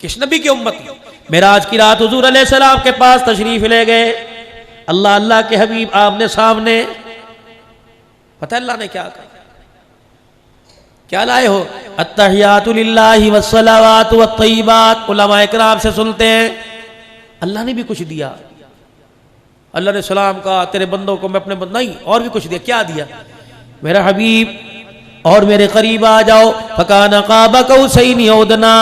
किस नबी की उम्मती? मेराज की रात हुजूर अलैहिस्सलाम के पास तशरीफ ले गए। अल्लाह अल्लाह के हबीब आमने सामने। पता अल्लाह ने क्या कहा? क्या लाए हो? अत्तहियातु लिल्लाहि वस्सलावातु वत्तय्यिबात। उलमा इकराम से सुनते हैं अल्लाह ने भी कुछ दिया। अल्लाह ने सलाम कहा तेरे बंदों को मैं अपने नहीं, और भी कुछ दिया। क्या दिया? मेरा हबीब और मेरे करीब आ जाओ। फकाना काबा कौसैनी औ अदना।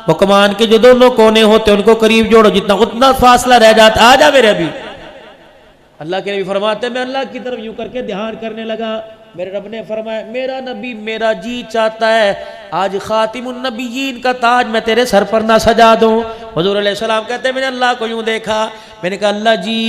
वो कमान के जो दोनों कोने होते उनको करीब जोड़ो, जितना उतना फासला रह जाता। आ जा मेरे अभी। अल्लाह के नबी फरमाते मैं अल्लाह की तरफ यूं करके ध्यान करने लगा। मेरे रब ने फरमाया मेरा नबी मेरा जी चाहता है आज खातिमुन नबिय्यीन का ताज मैं तेरे सर पर ना सजा दूं। हुजूर अलैहि सलाम कहते हैं मैंने अल्लाह को यूं देखा, मैंने कहा अल्लाह जी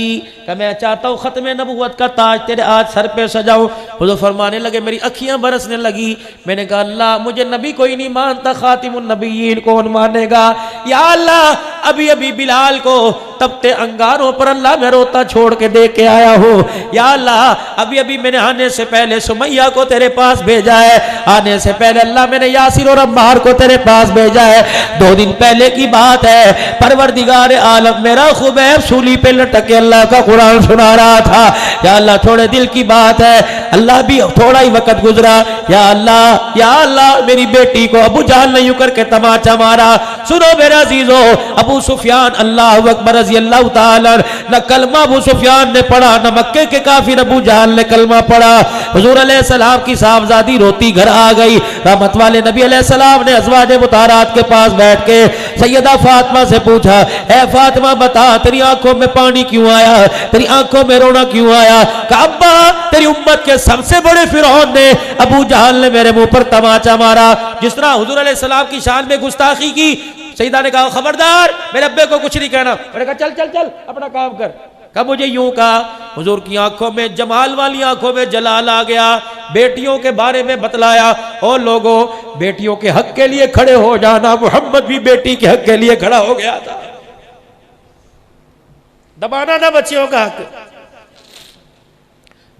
का मैं चाहता हूँ खत्म नबुव्वत का ताज तेरे आज सर पे सजाऊं। हुजूर फरमाने लगे मेरी अखियां बरसने लगी। मैंने कहा अल्लाह मुझे नबी कोई नहीं मानता, खातिमुन नबिय्यीन कौन मानेगा? या अल्लाह अभी अभी बिलाल को तपते अंगारों पर अल्लाह मैं रोता छोड़ के दे के आया हूँ। या अल्लाह अभी अभी मैंने आने से पहले सुमैया को तेरे पास भेजा है। आने से पहले अल्लाह मैंने यासिर और अम्मार को तेरे पास भेजा है। 2 दिन पहले की बात है, परवरदिगार आलम मेरा खुबैब सूली पे लटक के अल्लाह का कुरान सुना रहा था। या अल्लाह थोड़े दिल की बात है, अल्लाह भी थोड़ा ही वक्त गुजरा। या अल्लाह मेरी बेटी को अबू जहल ने यूं करके तमाचा मारा। सुनो मेरे अजीजों, अबू सुफियान अल्लाह अकबर रज़ी अल्लाह ताला न कलमा अबू सुफियान ने पढ़ा, न मक्के के काफिर अबू जहल ने कलमा पढ़ा। हुजूर अलैहिस्सलाम की साहबजादी रोती घर आ गई। रहमत वाले नबी अलैहिस्सलाम ने अज़वाजे मुताहरात के पास बैठ के सैयदा फातिमा से पूछा, ए फातिमा बता तेरी आंखों में पानी क्यों आया, तेरी आंखों में रोना क्यों आया? कहा अब्बा तेरी उम्मत के सबसे बड़े फिरौन ने अबू जहल ने मेरे मुंह पर तमाचा मारा। जिस तरह हुजूर अलैहिस्सलाम की शान में गुस्ताखी की, सईदा ने कहा खबरदार मेरे अब्बे को कुछ नहीं कहना। मैंने कहा चल चल चल अपना काम कर। कहा मुझे यूं कहा। हुजूर की आंखों में जमाल वाली आंखों में जलाल आ गया। बेटियों के बारे में बतलाया, और लोगों बेटियों के हक के लिए खड़े हो जाना। मोहम्मद भी बेटी के हक के लिए खड़ा हो गया था। दबाना ना बच्चियों का हक।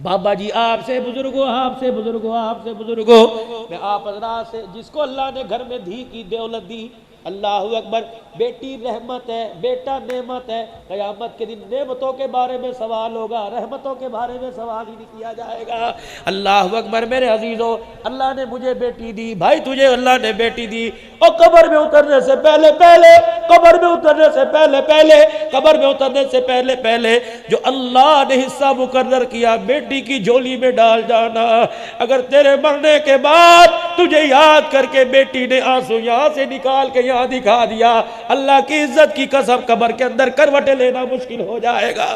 बाबा जी आपसे बुजुर्गो आपसे बुजुर्गो आपसे बुजुर्गो, मैं आप हज़रात से जिसको अल्लाह ने घर में धी की दौलत दी, अल्लाह अकबर, बेटी रहमत है, बेटा नेमत है। क़यामत के दिन नेमतों के बारे में सवाल होगा, रहमतों के बारे में सवाल ही नहीं किया जाएगा। अल्लाह अकबर मेरे अजीजों, अल्लाह ने मुझे बेटी दी, भाई तुझे अल्लाह ने बेटी दी। और कब्र में उतरने से पहले पहले, कब्र में उतरने से पहले पहले, कब्र में उतरने से पहले पहले जो अल्लाह ने हिस्सा मुकर्रर किया बेटी की झोली में डाल जाना। अगर तेरे मरने के बाद तुझे याद करके बेटी ने आंसू यहां से निकाल के यहां दिखा दिया, अल्लाह की इज्जत की कसम कब्र के अंदर करवटें लेना मुश्किल हो जाएगा।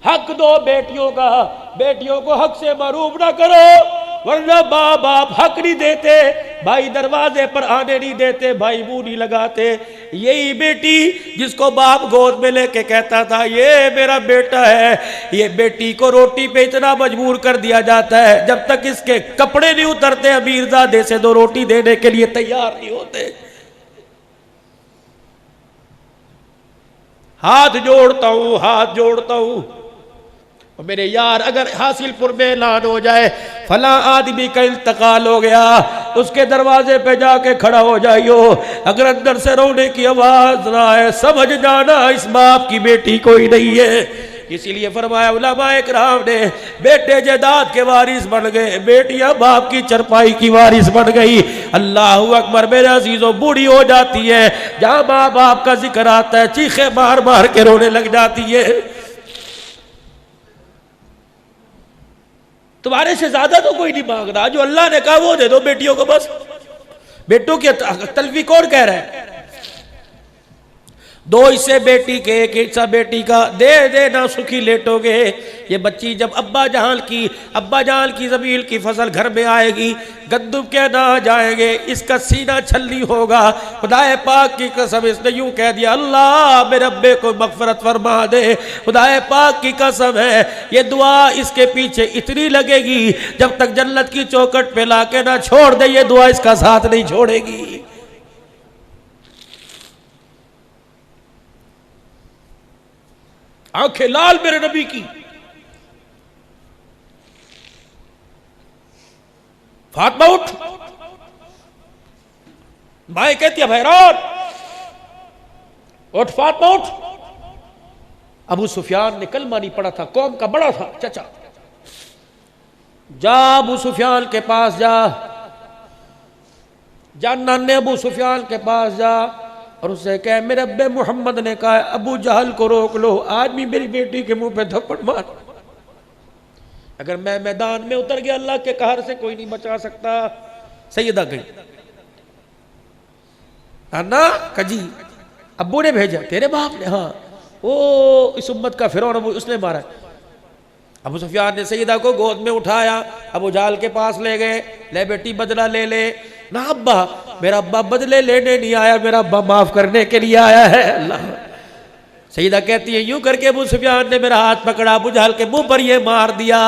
हक दो बेटियों का, बेटियों को हक से महरूम ना करो, वरना माँ बाप हक नहीं देते, भाई दरवाजे पर आने नहीं देते, भाई मुंह नहीं लगाते। यही बेटी जिसको बाप गोद में लेके कहता था ये मेरा बेटा है, ये बेटी को रोटी पे इतना मजबूर कर दिया जाता है जब तक इसके कपड़े नहीं उतरते अमीरजादे से 2 रोटी देने के लिए तैयार नहीं होते। हाथ जोड़ता हूं, हाथ जोड़ता हूं और मेरे यार, अगर हासिलपुर में ऐलान हो जाए फला आदमी का इंतकाल हो गया, उसके दरवाजे पे जाके खड़ा हो जाइयो। अगर अंदर से रोने की आवाज ना आए, समझ जाना इस बाप की बेटी कोई नहीं है। इसीलिए फरमाया उलमाए किराम ने, बेटे जायदाद के वारिस बन गए, बेटियां बाप की चरपाई की वारिस बन गई। अल्लाह अकबर मेरे अजीजों, बूढ़ी हो जाती है, जहां माँ बाप का जिक्र आता है चीखे मार मार के रोने लग जाती है। तुम्हारे से ज्यादा तो कोई नहीं मांग रहा, जो अल्लाह ने कहा वो दे दो बेटियों को बस। बेटों की तलफी कौन कह रहा है? 2 हिस्से बेटी के, 1 हिस्सा बेटी का, दे देना सुखी लेटोगे। ये बच्ची जब अब्बा जान की ज़मीन की फसल घर में आएगी, गंदुम के ना जाएंगे, इसका सीना छल्ली होगा। खुदाए पाक की कसम, इसने यूं कह दिया अल्लाह मेरे अब्बे को मग़फ़िरत फरमा दे। खुदाए पाक की कसम है, ये दुआ इसके पीछे इतनी लगेगी जब तक जन्नत की चौखट पे लाके ना छोड़ दे, ये दुआ इसका साथ नहीं छोड़ेगी। आंखें लाल मेरे नबी की। फातिमा उठ। माए कहती है बहरान उठ, फातिमा उठ। अबू सुफियान ने कलमा नहीं पढ़ा था, कौम का बड़ा था चचा। जा अबू सुफियान के पास जा, नाने अबू सुफियान के पास जा और उससे कह मेरे अब्बे मोहम्मद ने कहा अबू जहल को रोक लो, आज भी मेरी बेटी के मुंह पे थप्पड़ मार। अगर मैं मैदान में उतर गया अल्लाह के कहर से कोई नहीं बचा सकता। सैयदा गई, अन्ना कजी अब्बू ने भेजा, तेरे बाप ने? हाँ, ओ इस उम्मत का फिरौन अबू, उसने मारा। अबू सुफियान ने सैयदा को गोद में उठाया, अबू जाल के पास ले गए, ले बेटी बदला ले ले। ना अब्बा, मेरा अब्बा बदले लेने नहीं आया, मेरा अब्बा माफ करने के लिए आया है। अल्लाह। सईदा कहती है यूं करके अबू सुफियान ने मेरा हाथ पकड़ा, अबू जहल के मुंह पर ये मार दिया।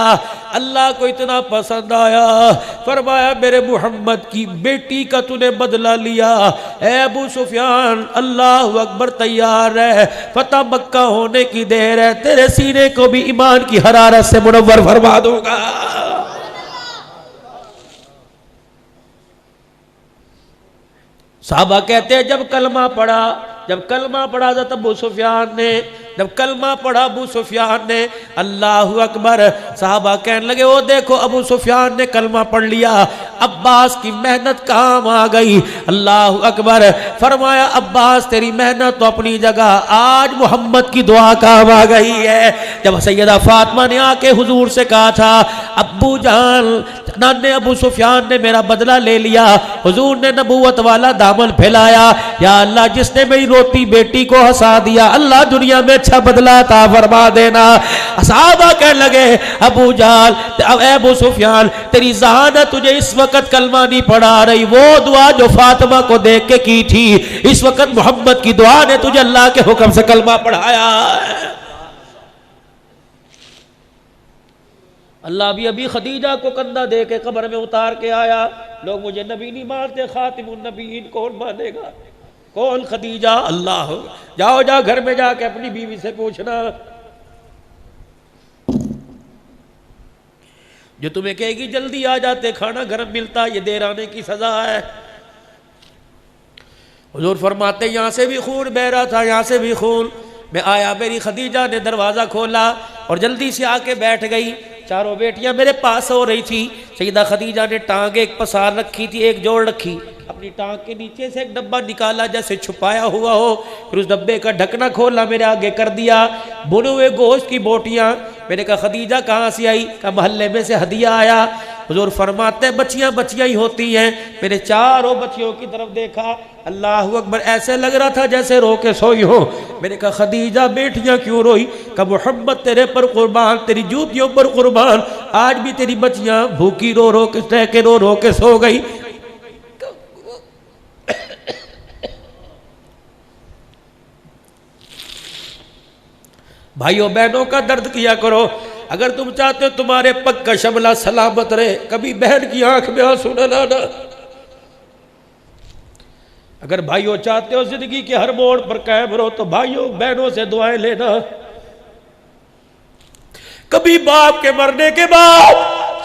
अल्लाह को इतना पसंद आया, फरमाया मेरे मोहम्मद की बेटी का तूने बदला लिया। ए अबू सुफियान अल्लाह अकबर, तैयार है, फतह मक्का होने की देर है, तेरे सीने को भी ईमान की हरारत से मुनव्वर फरमा दूंगा। साहबा कहते हैं जब कलमा पढ़ा हज़रत अबू सुफियान ने, जब कलमा पढ़ा अबू सुफियान ने, अल्लाह अकबर, साहबा कहने लगे ओ देखो अबू सुफियान ने कलमा पढ़ लिया, अब्बास की मेहनत काम आ गई। अल्लाह अकबर, फरमाया अब्बास तेरी मेहनत तो अपनी जगह, आज मोहम्मद की दुआ काम आ गई है। जब सैयदा फातिमा ने आके हुजूर से कहा था अब्बू जान, नाने अबू सुफियान ने मेरा बदला ले लिया, हुजूर ने नबूवत वाला दामन फैलाया, या अल्लाह जिसने मेरी रोती बेटी को हंसा दिया, अल्लाह दुनिया में अच्छा बदला ता फरमा देना। सहाबा कहने लगे अबू जाल, अब अबू सुफियान तेरी ज़हानत तुझे इस वक्त कलमा नहीं पढ़ा रही, वो दुआ जो फातिमा को देख के की थी, इस वक्त मोहम्मद की दुआ ने तुझे अल्लाह के हुक्म से कलमा पढ़ाया। अल्लाह भी अभी खदीजा को कंधा दे के कब्र में उतार के आया। लोग मुझे नबी नहीं मानते, खातिमुन नबीयीन कौन मानेगा? कौन? खदीजा। अल्लाह, जाओ जाओ घर में जाके अपनी बीवी से पूछना, जो तुम्हें कहेगी जल्दी आ जाते खाना गर्म मिलता, ये देर आने की सजा है। हुजूर फरमाते यहां से भी खून बह रहा था, यहां से भी खून। मैं आया, मेरी खदीजा ने दरवाजा खोला और जल्दी से आके बैठ गई। चारों बेटियां मेरे पास हो रही थी। सईदा खदीजा ने टांग एक पसार रखी थी, एक जोड़ रखी, अपनी टांग के नीचे से एक डब्बा निकाला जैसे छुपाया हुआ हो, फिर उस डब्बे का ढकना खोला, मेरे आगे कर दिया, भुने हुए गोश्त की बोटियां। मैंने कहा खदीजा कहाँ से आई? कहा मोहल्ले में से हदिया आया। हुजूर फरमाते बच्चियां बच्चियां ही होती हैं। मैंने चारों बच्चियों की तरफ देखा, अल्लाह अकबर, ऐसे लग रहा था जैसे रो के सोई हो। मैंने कहा खदीजा बेटियां क्यों रोई? कहा मोहम्मद तेरे पर कुर्बान, तेरी जूतियों पर कुर्बान, आज भी तेरी बच्चियां भूखी रो रो के सो गई। भाइयों बहनों का दर्द किया करो। अगर तुम चाहते हो तुम्हारे पग का शमला सलामत रहे, कभी बहन की आंख में आंसू न लाना। अगर भाइयों चाहते हो जिंदगी के हर मोड़ पर कायम रहो, तो भाइयों बहनों से दुआएं लेना। कभी बाप के मरने के बाद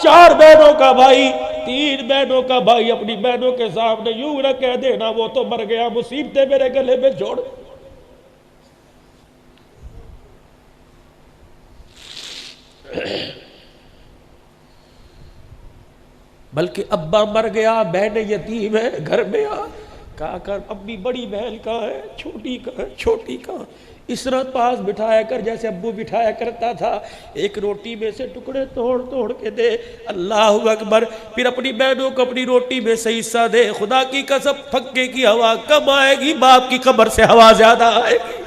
4 बहनों का भाई, 3 बहनों का भाई अपनी बहनों के सामने यूं न कह देना वो तो मर गया, मुसीबतें मेरे गले में जोड़। बल्कि अब्बा मर गया, बहन यतीम है, घर में आ, कहा कर अम्मी बड़ी बहन कहाँ है, छोटी कहाँ है, छोटी कहाँ? इस तरह पास बिठाया कर जैसे अब्बू बिठाया करता था। एक रोटी में से टुकड़े तोड़ तोड़ के दे। अल्लाह अकबर। फिर अपनी बहनों को अपनी रोटी में से हिस्सा दे। खुदा की कसम फक्के की हवा कम आएगी, बाप की कब्र से हवा ज्यादा आएगी।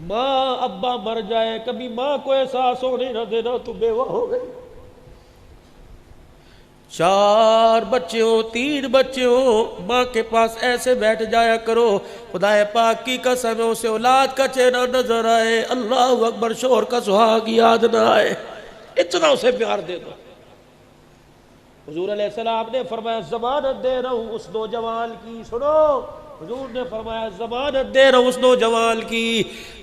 माँ अब्बा मर जाए, कभी माँ को एहसास होने न देना तू बेवा हो गई। 4 बच्चे हो, 3 बच्चे हो, माँ के पास ऐसे बैठ जाया करो, खुदाए पाक की कसम है उसे औलाद का चेहरा नजर आए, अल्लाह अकबर, शोर का सुहाग याद ना आए, इतना उसे प्यार दे दो। हुजूर अलैहिस्सलाम ने फरमाया जमानत दे रहा हूं उस नौजवान की, सुनो हुजूर ने फरमाया जमानत दे रहा हूं उस नौजवान की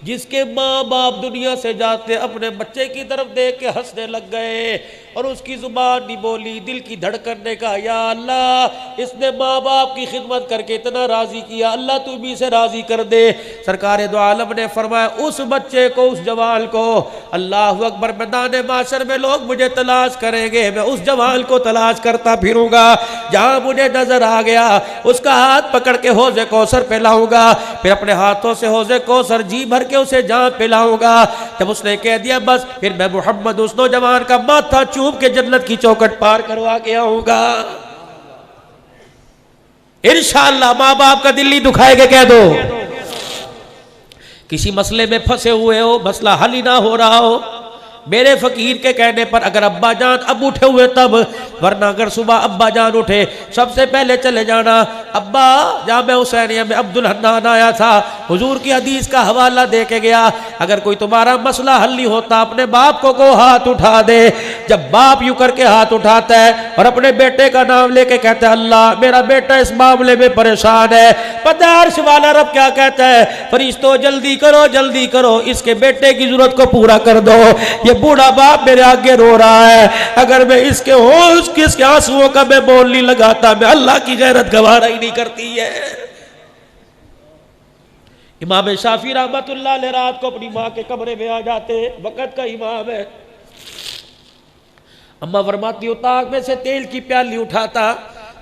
जिसके माँ बाप दुनिया से जाते अपने बच्चे की तरफ देख के हंसने लग गए और उसकी जुबान नहीं बोली, दिल की धड़कन ने कहा या अल्लाह इसने माँ बाप की खिदमत करके इतना राजी किया, अल्लाह तू भी इसे राजी कर दे। सरकार दो आलम ने फरमाया उस बच्चे को, उस जवान को, अल्लाह अकबर, मैदान माशर में लोग मुझे तलाश करेंगे, मैं उस जवान को तलाश करता फिरूंगा, जहां मुझे नजर आ गया उसका हाथ पकड़ के हौज़े कौसर पे लाऊंगा, फिर अपने हाथों से हौज़े कौसर जी भर के उसे जान पिलाऊंगा। जब उसने कह दिया बस, फिर मैं मोहम्मद उस नौजवान का माथा चूम के जन्नत की चौखट पार करवा के आऊंगा। इंशाअल्लाह माँ बाप का दिल नहीं दुखाएगा। कह दो किसी मसले में फंसे हुए हो, मसला हल ही ना हो रहा हो, मेरे फकीर के कहने पर अगर अब्बा जान अब उठे हुए तब, वरना अगर सुबह अब्बा जान उठे सबसे पहले चले जाना अब्बा जामे हुसैनिया में अब्दुल हन्नान आया था, हुजूर की हदीस का हवाला दे के गया, अगर कोई तुम्हारा मसला हल नहीं होता अपने बाप को हाथ उठा दे। जब बाप यूं करके हाथ उठाता है और अपने बेटे का नाम लेके कहता है अल्लाह मेरा बेटा इस मामले में परेशान है, पता है अर्श वाला रब क्या कहता है, फरिश्तों जल्दी करो इसके बेटे की जरूरत को पूरा कर दो, ये बूढ़ा बाप मेरे आगे रो रहा है, अगर मैं इसके आंसुओं का मैं बोल नहीं लगाता, मैं अल्लाह की गैरत गवारा ही नहीं करती है। इमाम शाफी रहमतुल्लाह अलैह रात को अपनी माँ के कमरे में आ जाते, वक़्त का इमाम है, अम्मा फरमाती हो ताक में से तेल की प्याली उठाता,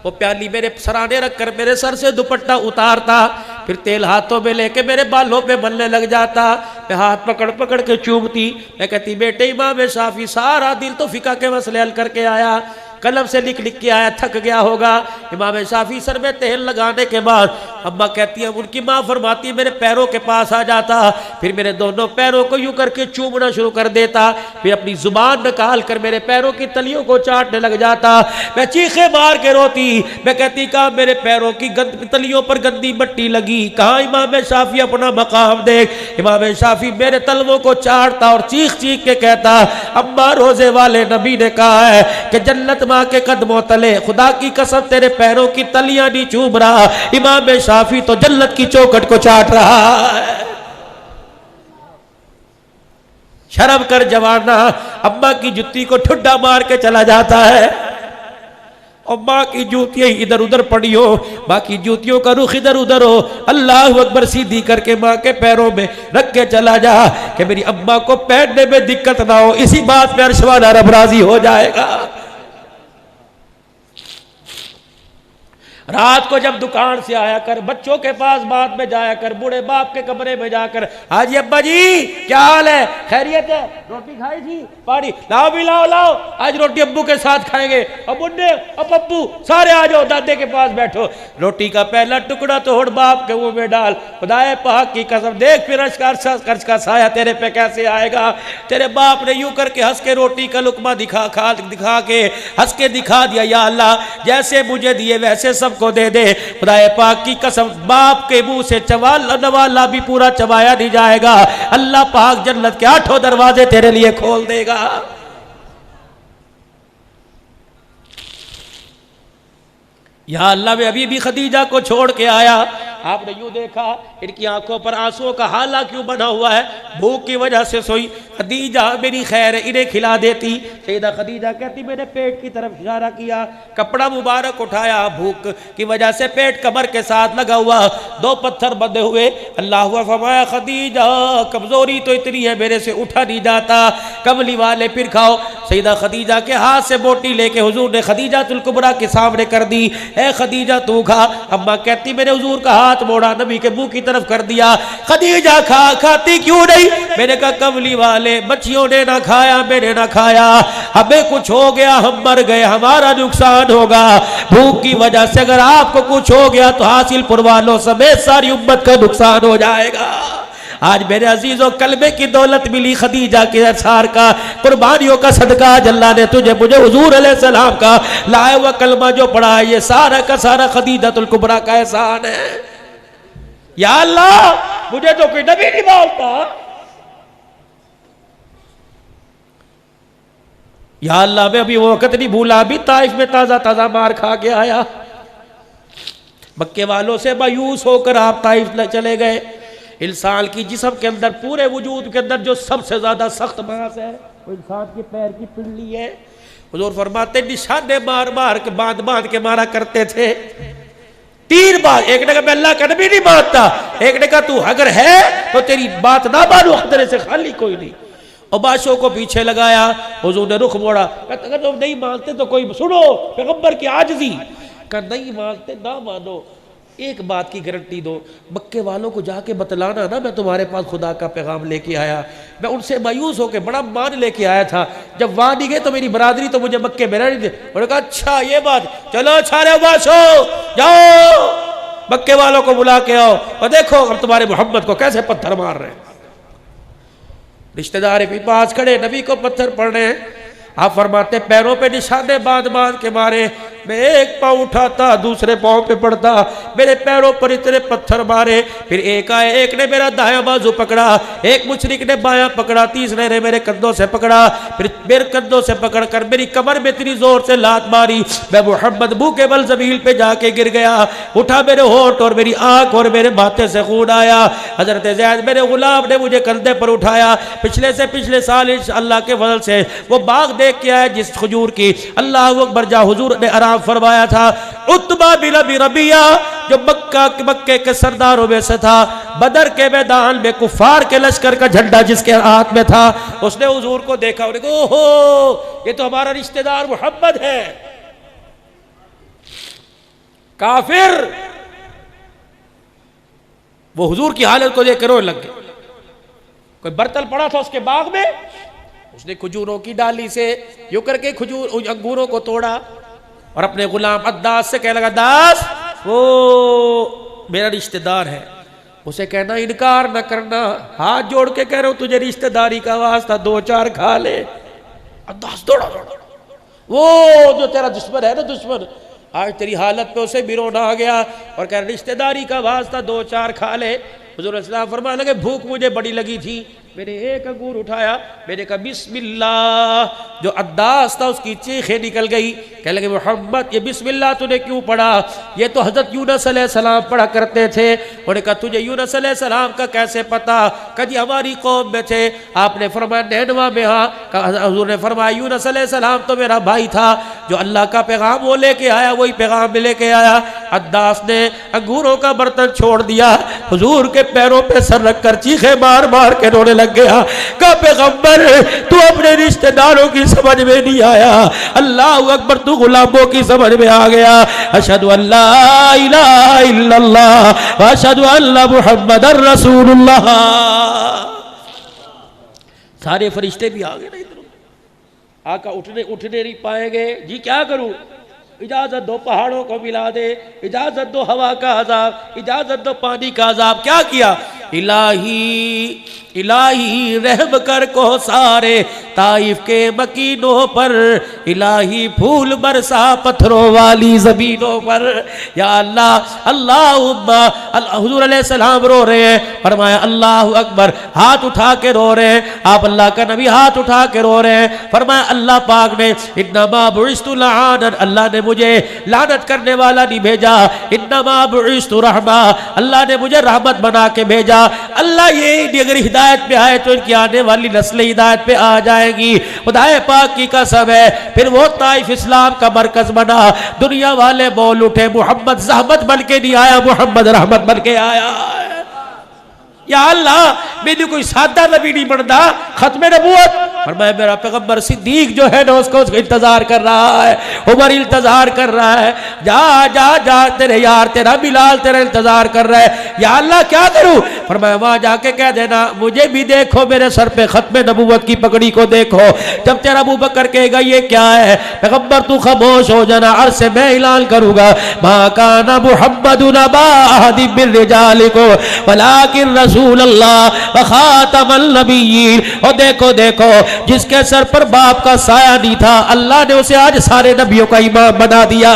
वो प्याली मेरे सराने रखकर मेरे सर से दुपट्टा उतारता, फिर तेल हाथों में लेके मेरे बालों पे मलने लग जाता, मैं हाथ पकड़ पकड़ के चूमती, मैं कहती बेटे इमाम शाफी सारा दिन तो फिका के मसले हल करके आया, कलम से लिख लिख के आया, थक गया होगा। इमाम शाफी सर में तेल लगाने के बाद अम्मा कहती है, उनकी माँ फरमाती मेरे पैरों के पास आ जाता, फिर मेरे दोनों पैरों को यूं करके चूमना शुरू कर देता, फिर अपनी जुबान निकाल कर मेरे पैरों की तलियों को चाटने लग जाता, मैं चीखे मार के रोती, मैं कहती कहाँ मेरे पैरों की तलियों पर गंदी मट्टी लगी, कहाँ इमाम शाफी अपना मकाम देख। इमाम शाफी मेरे तलवों को चाटता और चीख चीख के कहता अम्मा रोजे वाले नबी ने कहा है कि जन्नत माँ के कदमों तले, खुदा की कसम तेरे पैरों की तलियां नहीं चूम रहा, इमाम शाफी तो जन्नत की चौखट को चाट रहा है। शर्म कर जवाना, अम्मा की जुत्ती को ठुड्डा मार के चला जाता है और माँ की जूतियां इधर उधर पड़ी हो, माँ की जूतियों का रुख इधर उधर हो, अल्लाह अकबर सीधी करके माँ के पैरों में रख के चला जा कि मेरी अम्मा को पहनने में दिक्कत ना हो, इसी बात में अर्श वाला रब राजी हो जाएगा। रात को जब दुकान से आया कर, बच्चों के पास बाद में जाया कर, बूढ़े बाप के कमरे में जाकर हाजी अब्बा जी क्या हाल है, खैरियत है, रोटी खाई थी, पानी लाओ भी लाओ, आज रोटी अब्बू के साथ खाएंगे, अब बुड्ढे अब पप्पू सारे आ जाओ, दादे के पास बैठो, रोटी का पहला टुकड़ा तोड़ बाप के मुंह में डाल, खुदाए पाक की कसम देख फिर कर्ज का साया तेरे पे कैसे आएगा। तेरे बाप ने यूं करके हंस के रोटी का लुकमा दिखा के हंस के दिखा दिया, या अल्लाह जैसे मुझे दिए वैसे सब को दे दे, खुदाए पाक की कसम बाप के मुंह से नवाला भी पूरा चबाया नहीं जाएगा, अल्लाह पाक जन्नत के 8 दरवाजे तेरे लिए खोल देगा। या अल्लाह मैं अभी भी खदीजा को छोड़ के आया, आपने यूं देखा इनकी आंखों पर आंसुओं का हाला क्यों बना हुआ है, भूख की वजह से सोई, खदीजा मेरी खैर है इन्हें खिला देती। सैयदा खदीजा कहती मैंने पेट की तरफ इशारा किया, कपड़ा मुबारक उठाया, भूख की वजह से पेट कमर के साथ लगा हुआ, 2 पत्थर बंधे हुए, अल्लाह फरमाया खदीजा कमजोरी तो इतनी है मेरे से उठा नहीं जाता, कमली वाले फिर खाओ। सैयदा खदीजा के हाथ से बोटी लेके हुजूर ने खदीजातुल कुबरा के सामने कर दी, ए खदीजा तू खा। अम्मा कहती मैंने हुजूर का हाथ मोड़ा, नबी के मुंह की तरफ कर दिया, खदीजा खाती क्यों नहीं, मैंने कहा कमली वाले बच्चियों ने ना खाया, मैंने ना खाया, हमें कुछ हो गया हम मर गए, हमारा नुकसान होगा, भूख की वजह से अगर आपको कुछ हो गया तो हासिलपुर वालों समेत सारी उम्मत का नुकसान हो जाएगा। आज मेरे अजीजों कलमे की दौलत मिली, खदीजा के असार का, कुर्बानियों का सदका, अल्लाह ने तुझे मुझे हुजूर अलैहिस्सलाम का लाया हुआ कलमा जो पढ़ा है, ये सारा का सारा खदीजातुल कुबरा का एहसान है। या अल्लाह मुझे तो कोई नबी नहीं बोलता, या अल्लाह मैं अभी वो वक्त नहीं भूला, अभी ताइफ में ताजा ताजा मार खा के आया, मक्के वालों से मायूस होकर आप ताइफ चले गए। इंसान की जिस्म के अंदर, पूरे वजूद के अंदर जो सबसे ज्यादा सख्त मांस है वो इंसान के पैर की पिंडली है। हुजूर फरमाते निशाने मार मार के बांध बांध के मारा करते थे। 3 बार, एक ने कहा मैं अल्लाह का नबी नहीं मानता, एक ने कहा तू अगर है तो तेरी बात ना मानो, खतरे से खाली कोई नहीं। और बादशाह को पीछे लगाया, हुजूर ने रुख मोड़ा, कहते अगर तुम नहीं मानते तो कोई सुनो पैगंबर की आजिज़ी, कहा नहीं मानते ना मानो, एक बात की गारंटी दो, मक्के वालों को जाके बतलाना ना मैं तुम्हारे पास खुदा का पैगाम लेके आया। मैं उनसे मायूस होकर बड़ा मान लेके आया था, जब वहां नहीं गए तो मेरी बरादरी तो मुझे मक्के में रहने दे। उन्होंने कहा अच्छा ये बात, चलो छारे बासो जाओ मक्के वालों को बुला के आओ और देखो हम तुम्हारे मोहम्मद को कैसे पत्थर मार रहे हैं। रिश्तेदार भी पास खड़े, नबी को पत्थर पड़ रहे हैं। आप फरमाते पैरों पे निशाने बांध बांध के मारे, मैं एक पाँव उठाता दूसरे पाँव पे पड़ता, मेरे पैरों पर इतने पत्थर मारे। फिर एक आए, एक ने मेरा दायां बाजू पकड़ा, एक मुशरिक ने बायां पकड़ा, तीसरे ने मेरे कंधों से पकड़ा, फिर मेरे कंधों से पकड़कर मेरी कमर में इतनी जोर से लात मारी, मैं मोहम्मद मुंह के बल जमीन पे जाके गिर गया। उठा मेरे होठ और मेरी आंख और मेरे माथे से खून आया। हजरत ज़ैद मेरे गुलाम ने मुझे कंधे पर उठाया। पिछले से पिछले साल अल्लाह के फजल से वो बाग देख के आया जिस खजूर की अल्लाह अकबर जा हुजूर ने आराम फरमाया था। उतबा बिन अबी रबिया जो मक्के के सरदारों में से था, बदर के मैदान में कुफार के लश्कर का झंडा जिसके हाथ में था, उसने हुजूर को देखा, उन्हें कहा ओहो ये तो हमारा रिश्तेदार मोहम्मद है। काफिर वो हुजूर की हालत को देख कर रोने लग गए। कोई बर्तन पड़ा था उसके बाग में, उसने खजूरों की डाली से यूं करके खजूर अंगूरों को तोड़ा और अपने गुलाम अद्दास से कहने लगा, दास वो मेरा रिश्तेदार है, उसे कहना इनकार न करना, हाथ जोड़ के कह रहा हूं तुझे रिश्तेदारी का वास्ता 2-4 खा ले। अद्दास दौड़ा वो जो तेरा दुश्मन है ना, दुश्मन आज तेरी हालत पे उसे बिरोना आ गया और कह रहा रिश्तेदारी का वास्ता 2-4 खा ले। हुजूर इस्लाम फरमाने लगे भूख मुझे बड़ी लगी थी, मैंने एक अंगूर उठाया, मैंने कहा बिस्मिल्लाह। जो अद्दास था उसकी चीखें निकल गई, कहने लगे मोहम्मद ये बिस्मिल्लाह तूने क्यों पढ़ा? ये तो हजरत यूनुस अलैहिस्सलाम पढ़ा करते थे। उन्होंने कहा तुझे यूनुस अलैहिस्सलाम का कैसे पता? कभी हमारी कौम में थे। आपने फरमाया नैनवा में। हाँ। हुजूर ने फरमाया यूनुस अलैहिस्सलाम तो मेरा भाई था, जो अल्लाह का पैगाम वो लेके आया वही पैगाम में लेके आया। अद्दास ने अंगूरों का बर्तन छोड़ दिया, हुजूर के पैरों पे सर रखकर चीखे मार मार के रोने लग गया। कहा पैगंबर तू अपने रिश्तेदारों की समझ में नहीं आया, अल्लाह अकबर तू गुलामों की समझ में आ गया। अशहदु अल्ला इलाहा इल्लल्लाह व अशहदु अन्न मुहम्मदर रसूलुल्लाह। सारे फरिश्ते भी आ गए ना इधर। आका उठने नहीं पाएंगे। जी क्या करूं? इजाजत दो पहाड़ों को मिला दे, इजाजत दो हवा का अजाब, इजाजत दो पानी का अजाब। क्या किया? इलाही इलाही रहम कर को सारे ताइफ के मकीनों पर, इलाही फूल बरसा पत्थरों वाली जमीनों पर। या अल्लाह अल्लाहुम्मा। हुजूर अलैहिस्सलाम रो रहे हैं, फरमाया अल्लाहु अकबर, हाथ उठा के रो रहे हैं। आप अल्लाह का नबी हाथ उठा के रो रहे हैं। फरमाया अल्लाह पाक ने इन्नमा बुइस्तु लआनन, अल्लाह ने मुझे लानत करने वाला नहीं भेजा, इन्नमा बुइस्तु रहमा, अल्लाह ने मुझे रहमत बना के भेजा। अल्लाह ये अगर हिदायत पे आए तो इनकी आने वाली नस्लें हिदायत पे आ जाएगी। खुदाए पाक की कसम है। फिर वो ताइफ इस्लाम का मरकज बना। दुनिया वाले बोल उठे मोहम्मद ज़हमत बन के नहीं आया, मोहम्मद रहमत बन के आया। या अल्लाह मैंने कोई सादा नबी नहीं बनता, खत्मे नबूवत। और मैं मेरा पैगंबर सिद्दीक जो है ना उसको इंतजार कर रहा है, उमर इंतजार कर रहा है। जा जा जा तेरे यार तेरा बिलाल तेरा इंतजार कर रहा है। या अल्लाह क्या करूं? पर मैं वहां जाके कह देना मुझे भी देखो, मेरे सर पे खत्मे नबूवत की पगड़ी को देखो। जब तेरा अबू बकर कहेगा ये क्या है, पैगंबर तू खामोश हो जाना, अर्श से मैं ऐलान करूंगा मा काना मुहम्मदुन अबा अहदिम मिन रिजालिकुम वलाकिन रसूल अल्लाह व खातमुन नबिय्यीन। और देखो देखो जिसके सर पर बाप का साया नहीं था, अल्लाह ने उसे आज सारे नबियों का इमाम बना दिया।